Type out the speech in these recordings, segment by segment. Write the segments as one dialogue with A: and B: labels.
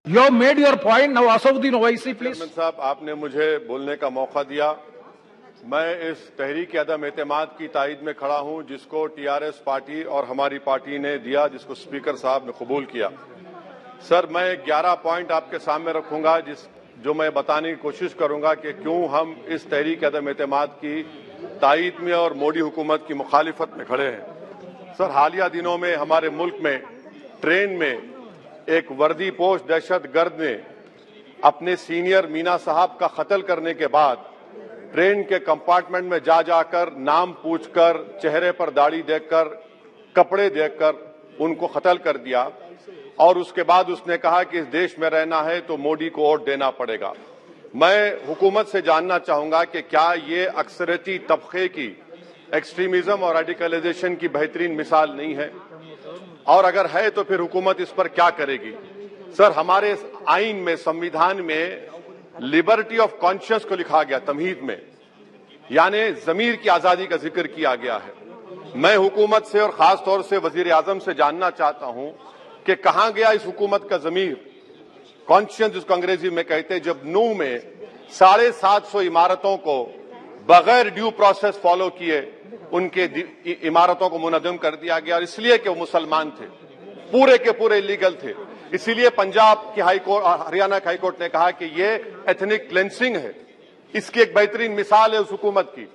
A: You have made your point. Now, Asauddin Owaisi, please.
B: Chairman साहब, आपने मुझे बोलने का मौका दिया। मैं इस तहरीक अदम एतमाद की तायद में खड़ा हूं जिसको टीआरएस पार्टी और हमारी पार्टी ने दिया, जिसको स्पीकर साहब ने कबूल किया। सर, मैं 11 पॉइंट आपके सामने रखूंगा जो मैं बताने की कोशिश करूंगा कि क्यों हम इस तहरीक अदम एतमाद की तायद में और मोदी हुकूमत की मुखालिफत में खड़े हैं। सर, हालिया दिनों में हमारे मुल्क में ट्रेन में एक वर्दीपोश दहशतगर्द ने अपने सीनियर मीना साहब का कत्ल करने के बाद ट्रेन के कंपार्टमेंट में जाकर नाम पूछकर, चेहरे पर दाढ़ी देखकर, कपड़े देखकर उनको कत्ल कर दिया और उसके बाद उसने कहा कि इस देश में रहना है तो मोदी को वोट देना पड़ेगा। मैं हुकूमत से जानना चाहूंगा कि क्या ये अक्सरियती तबके की एक्सट्रीमिज्म और रेडिकलाइजेशन की बेहतरीन मिसाल नहीं है, और अगर है तो फिर हुकूमत इस पर क्या करेगी। सर, हमारे आइन में, संविधान में लिबर्टी ऑफ कॉन्शियस को लिखा गया, तमहीद में, यानी जमीर की आजादी का जिक्र किया गया है। मैं हुकूमत से और खास तौर से वजीर आजम से जानना चाहता हूं कि कहां गया इस हुकूमत का जमीर, कॉन्शियस जिसको अंग्रेजी में कहते हैं, जब नूह में 750 इमारतों को बगैर ड्यू प्रोसेस फॉलो किए उनके इमारतों को मुनज़्ज़म कर दिया गया, और इसलिए कि वो मुसलमान थे, पूरे के पूरे इलीगल थे। इसीलिए पंजाब की हाईकोर्ट, हरियाणा की हाईकोर्ट ने कहा कि ये एथनिक क्लेंसिंग है। इसकी एक बेहतरीन मिसाल है उस हुकूमत की।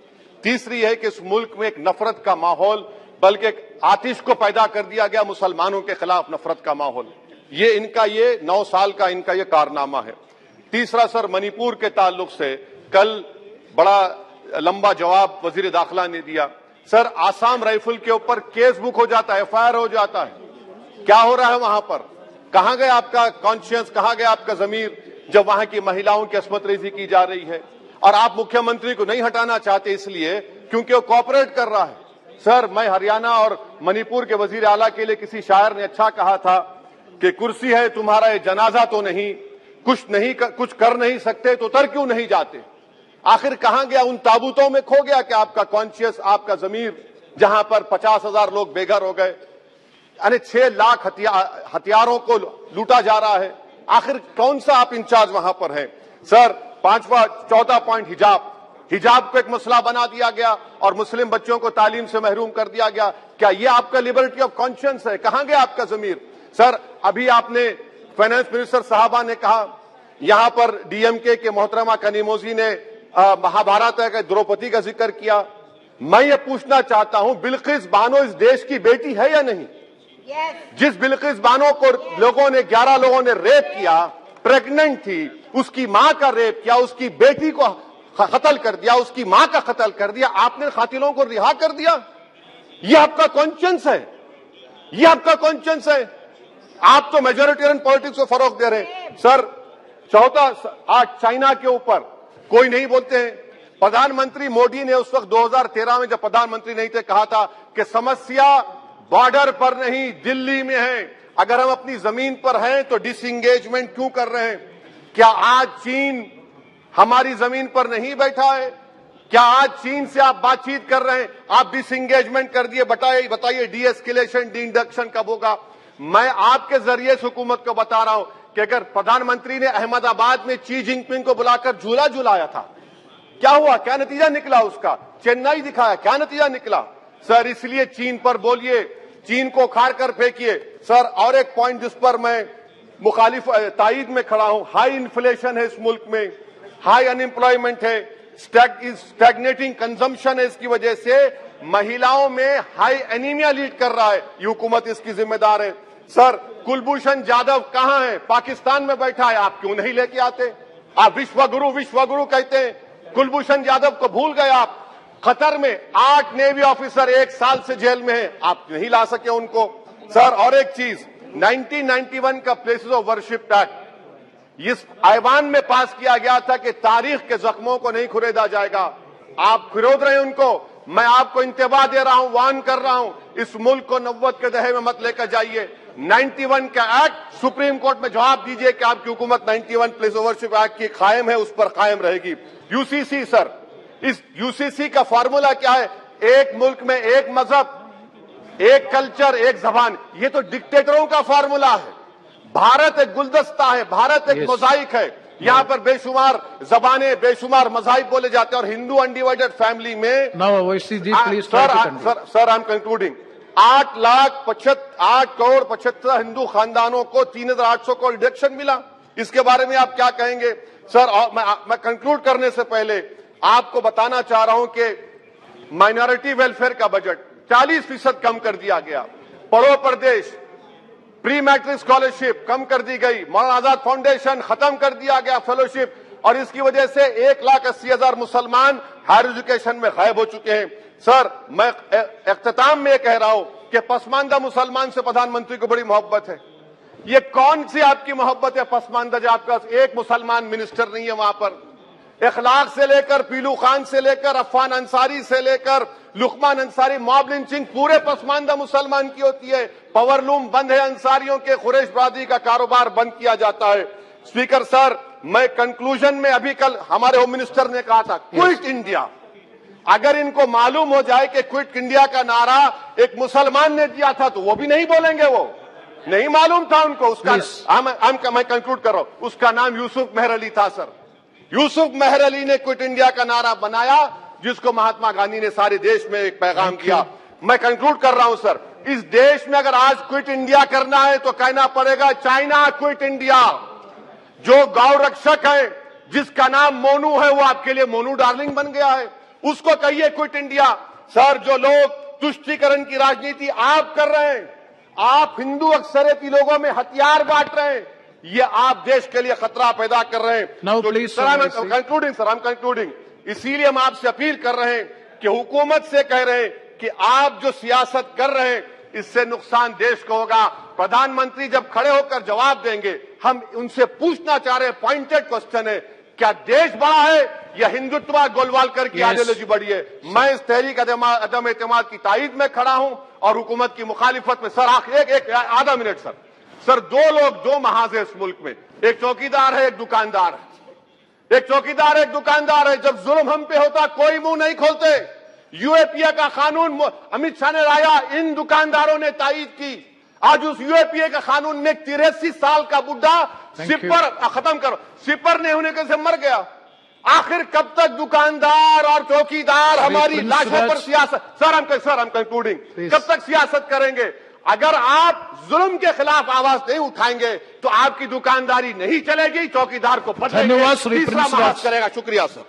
B: तीसरी है कि इस मुल्क में एक नफरत का माहौल, बल्कि एक आतिश को पैदा कर दिया गया, मुसलमानों के खिलाफ नफरत का माहौल। ये 9 साल का इनका ये कारनामा है। तीसरा सर, मणिपुर के ताल्लुक से कल बड़ा लंबा जवाब वजीर दाखिला ने दिया। सर, आसाम राइफल के ऊपर केस बुक हो जाता है, एफआईआर हो जाता है। क्या हो रहा है वहां पर? कहां गया आपका कॉन्शियस, कहां गया आपका जमीर, जब वहां की महिलाओं की अस्मत रेजी की जा रही है? और आप मुख्यमंत्री को नहीं हटाना चाहते इसलिए क्योंकि वो कोऑपरेट कर रहा है। सर, मैं हरियाणा और मणिपुर के वजीर आला के लिए किसी शायर ने अच्छा कहा था कि कुर्सी है तुम्हारा ये जनाजा तो नहीं, कुछ कर नहीं सकते तो उतर क्यों नहीं जाते। आखिर कहां गया? उन ताबूतों में खो गया कि आपका कॉन्शियस, आपका जमीर, जहां पर 50,000 लोग बेघर हो गए, यानी 6 लाख हथियारों को लूटा जा रहा है। आखिर कौन सा आप इंचार्ज वहां पर हैं? सर, 4था पॉइंट, हिजाब को एक मसला बना दिया गया और मुस्लिम बच्चों को तालीम से महरूम कर दिया गया। क्या ये आपका लिबर्टी ऑफ कॉन्शियस है? कहां गया आपका जमीर? सर, अभी आपने फाइनेंस मिनिस्टर साहबा ने कहा, यहां पर डीएमके के मोहतरमा कनीमोजी ने महाभारत के द्रौपदी का जिक्र किया। मैं ये पूछना चाहता हूं, बिल्किस बानो इस देश की बेटी है या नहीं? जिस बिल्किस बानो को 11 लोगों ने रेप किया, प्रेग्नेंट थी, उसकी मां का रेप किया, उसकी बेटी को कत्ल कर दिया, उसकी मां का कत्ल कर दिया, आपने कातिलों को रिहा कर दिया। ये आपका कॉन्शियस है? ये आपका कॉन्शियस है? आप तो मेजोरिटेरियन पॉलिटिक्स को फरोग दे रहे हैं। सर, चौथा, आज चाइना के ऊपर कोई नहीं बोलते हैं। प्रधानमंत्री मोदी ने उस वक्त 2013 में, जब प्रधानमंत्री नहीं थे, कहा था कि समस्या बॉर्डर पर नहीं, दिल्ली में है। अगर हम अपनी जमीन पर हैं तो डिसएंगेजमेंट क्यों कर रहे हैं? क्या आज चीन हमारी जमीन पर नहीं बैठा है? क्या आज चीन से आप बातचीत कर रहे हैं? आप डिसएंगेजमेंट कर दिए। बताइए डी एस्केलेशन, डी इंडक्शन कब होगा? मैं आपके जरिए से हुकूमत को बता रहा हूं कि अगर प्रधानमंत्री ने अहमदाबाद में शी जिनपिंग को बुलाकर झूला झुलाया था, क्या हुआ? क्या नतीजा निकला उसका? चेन्नई दिखाया, क्या नतीजा निकला? सर, इसलिए चीन पर बोलिए, चीन को उखाड़ कर फेंकिए। सर, और एक पॉइंट जिस पर मैं मुखालिफ तायद में खड़ा हूं, हाई इन्फ्लेशन है इस मुल्क में, हाई अनएम्प्लॉयमेंट है, स्टैग्नेटिंग कंजम्पशन है। इसकी वजह से महिलाओं में हाई एनीमिया लीड कर रहा है। ये हुकूमत इसकी जिम्मेदार है। सर, कुलभूषण जाधव कहां है? पाकिस्तान में बैठा है, आप क्यों नहीं लेके आते? आप विश्वगुरु कहते हैं, कुलभूषण जाधव को भूल गए आप। कतर में 8 नेवी ऑफिसर 1 साल से जेल में हैं, आप नहीं ला सके उनको। सर, और एक चीज, 1991 का प्लेसेस ऑफ वर्शिप एक्ट इस ऐवान में पास किया गया था कि तारीख के जख्मों को नहीं खुरेदा जाएगा। आप खुरोद रहे हैं उनको। मैं आपको इंतबाह दे रहा हूं, वार्न कर रहा हूं, इस मुल्क को 90 के दहे में मत लेकर जाइए। 91 का एक्ट सुप्रीम कोर्ट में जवाब दीजिए कि आपकी हुकूमत 91 प्लेस ऑफ वर्शिप एक्ट की कायम है, उस पर कायम रहेगी। यूसीसी, सर, इस यूसीसी का फॉर्मूला क्या है? एक मुल्क में एक मजहब, एक कल्चर, एक जबान। ये तो डिक्टेटरों का फॉर्मूला है। भारत एक गुलदस्ता है, भारत एक मोजाइक है। यहाँ पर बेशुमार जबानें, बेशुमार मज़ाहिब बोले जाते हैं और हिंदू अनडिवाइडेड फैमिली में
A: Now, OIC ji, please try to conclude.
B: Sir I am concluding 8 crore 75 Hindu खानदानों को 3,800 करोड़ डिडक्शन मिला। इसके बारे में आप क्या कहेंगे सर? और मैं कंक्लूड करने से पहले आपको बताना चाह रहा हूं कि माइनॉरिटी वेलफेयर का बजट 40% कम कर दिया गया। पढ़ो प्रदेश, प्री मैट्रिक स्कॉलरशिप कम कर दी गई, मौलाना आजाद फाउंडेशन खत्म कर दिया गया फेलोशिप, और इसकी वजह से 1,80,000 मुसलमान हायर एजुकेशन में गायब हो चुके हैं। सर, मैं इख्तिताम में कह रहा हूं कि पसमानदा मुसलमान से प्रधानमंत्री को बड़ी मोहब्बत है। ये कौन सी आपकी मोहब्बत है पसमानदा, जो आपका एक मुसलमान मिनिस्टर नहीं है वहां पर? इखलाक से लेकर पीलू खान से लेकर अफान अंसारी से लेकर लुकमान अंसारी, मॉब लिंचिंग पूरे पसमानदा मुसलमान की होती है। पावरलूम बंद है, अंसारियों के खुरैश बरादरी का कारोबार बंद किया जाता है। स्पीकर सर, मैं कंक्लूजन में अभी कल हमारे होम मिनिस्टर ने कहा था क्विट इंडिया। अगर इनको मालूम हो जाए कि क्विट इंडिया का नारा एक मुसलमान ने दिया था तो वो भी नहीं बोलेंगे, वो नहीं मालूम था उनको। उसका मैं कंक्लूड कर रहा हूं, उसका नाम यूसुफ मेहर अली था सर। यूसुफ मेहर अली ने क्विट इंडिया का नारा बनाया, जिसको महात्मा गांधी ने सारे देश में एक पैगाम किया। मैं कंक्लूड कर रहा हूं सर, इस देश में अगर आज क्विट इंडिया करना है तो कहना पड़ेगा चाइना क्विट इंडिया। जो गौ रक्षक है जिसका नाम मोनू है, वो आपके लिए मोनू डार्लिंग बन गया है, उसको कहिए क्विट इंडिया। सर, जो लोग तुष्टीकरण की राजनीति आप कर रहे हैं, आप हिंदू अक्सरियती लोगों में हथियार बांट रहे हैं, ये आप देश के लिए खतरा पैदा कर रहे हैं।
A: Now,
B: तो
A: please,
B: sir, I am concluding. इसीलिए हम आपसे अपील कर रहे हैं कि हुकूमत से कह रहे हैं कि आप जो सियासत कर रहे हैं इससे नुकसान देश को होगा। प्रधानमंत्री जब खड़े होकर जवाब देंगे, हम उनसे पूछना चाह रहे हैं, पॉइंटेड क्वेश्चन है, क्या देश बड़ा है या हिंदुत्व गोलवालकर की आइडियोलॉजी बड़ी है? मैं इस तहरीक अदम एतमाद की तायद में खड़ा हूं और हुकूमत की मुखालिफत में। सर, एक आधा मिनट सर, दो लोग, दो महाज है इस मुल्क में, एक चौकीदार है, एक दुकानदार है। एक चौकीदार है, एक दुकानदार है। जब जुल्म हम पे होता कोई मुंह नहीं खोलते। यूएपीए का कानून अमित शाह ने लाया, इन दुकानदारों ने तायद की। आज उस यूएपीए का कानून में 83 साल का बुढ़ा सिपर खत्म करो, सिपर नहीं होने के से मर गया। आखिर कब तक दुकानदार और चौकीदार हमारी लाशों पर सियासत? सर, हम कंक्लूडिंग, कब तक सियासत करेंगे? अगर आप जुल्म के खिलाफ आवाज नहीं उठाएंगे तो आपकी दुकानदारी नहीं चलेगी, चौकीदार को बदलेंगे, तीसरा महाज करेगा। शुक्रिया सर।